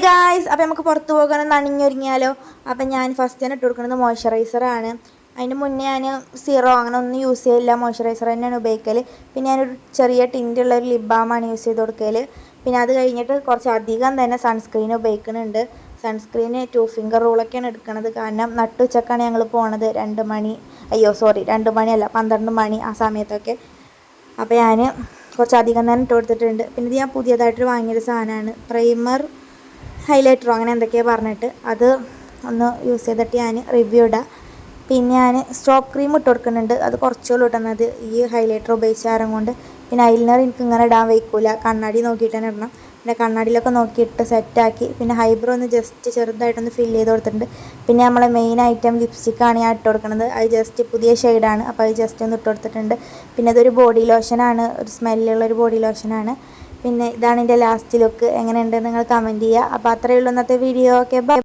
Guys, അപ്പോൾ നമുക്ക് പുറത്ത് പോകാനൊന്ന് അണിഞ്ഞൊരുങ്ങിയാലോ. അപ്പം ഞാൻ ഫസ്റ്റ് തന്നെ ഇട്ട് കൊടുക്കുന്നത് മോയ്സ്ചറൈസറാണ്. അതിന് മുന്നേ ഞാൻ സീറോ അങ്ങനെ ഒന്നും യൂസ് ചെയ്യില്ല, മോയ്സ്ചറൈസർ തന്നെയാണ് ഉപയോഗിക്കൽ. പിന്നെ ഞാനൊരു ചെറിയ ടിൻ്റുള്ള ഒരു ലിപ് ബാമാണ് യൂസ് ചെയ്ത് കൊടുക്കൽ. പിന്നെ അത് കഴിഞ്ഞിട്ട് കുറച്ച് അധികം തന്നെ സൺസ്ക്രീൻ ഉപയോഗിക്കുന്നുണ്ട്. സൺസ്ക്രീന് 2 ഫിംഗർ റൂളൊക്കെയാണ് എടുക്കുന്നത്. കാരണം നട്ടുച്ചക്കാണ് ഞങ്ങൾ പോണത്. 2 മണിയല്ല 12 മണി ആ സമയത്തൊക്കെ. അപ്പോൾ ഞാൻ കുറച്ചധികം തന്നെ ഇട്ട് കൊടുത്തിട്ടുണ്ട്. പിന്നെ ഇത് ഞാൻ പുതിയതായിട്ട് വാങ്ങിയൊരു സാധനമാണ്, പ്രൈമർ ഹൈലൈറ്ററോ അങ്ങനെ എന്തൊക്കെയാണ് പറഞ്ഞിട്ട്. അത് ഒന്ന് യൂസ് ചെയ്തിട്ട് ഞാൻ റിവ്യൂ ഇടാം. പിന്നെ ഞാൻ സ്റ്റോപ്പ് ക്രീം ഇട്ട് കൊടുക്കുന്നുണ്ട്. അത് കുറച്ചുകൂടി ഇടുന്നത് ഈ ഹൈലൈറ്റർ ഉപയോഗിച്ച കാരണം കൊണ്ട്. പിന്നെ ഐലൈനർ എനിക്ക് ഇങ്ങനെ ഇടാൻ വയ്ക്കില്ല, കണ്ണാടി നോക്കിയിട്ട് തന്നെ ഇടണം. പിന്നെ കണ്ണാടിയിലൊക്കെ നോക്കിയിട്ട് സെറ്റാക്കി. പിന്നെ ഹൈബ്രോ ഒന്ന് ജസ്റ്റ് ചെറുതായിട്ടൊന്ന് ഫില്ല് ചെയ്ത് കൊടുത്തിട്ടുണ്ട്. പിന്നെ നമ്മളെ മെയിൻ ഐറ്റം ലിപ്സ്റ്റിക്കാണ് ഞാൻ ഇട്ട് കൊടുക്കുന്നത്. അത് ജസ്റ്റ് പുതിയ ഷെയ്ഡാണ്, അപ്പോൾ അത് ജസ്റ്റ് ഒന്ന് ഇട്ട് കൊടുത്തിട്ടുണ്ട്. പിന്നെ അതൊരു ബോഡി ലോഷനാണ്, ഒരു സ്മെല്ലുള്ളൊരു ബോഡി ലോഷനാണ്. പിന്നെ ഇതാണ് എൻ്റെ ലാസ്റ്റ് ലുക്ക്. എങ്ങനെയുണ്ട് നിങ്ങൾ കമൻറ്റ് ചെയ്യുക. അപ്പോൾ അത്രയേ ഉള്ളൂ ഇന്നത്തെ വീഡിയോ. Okay, by.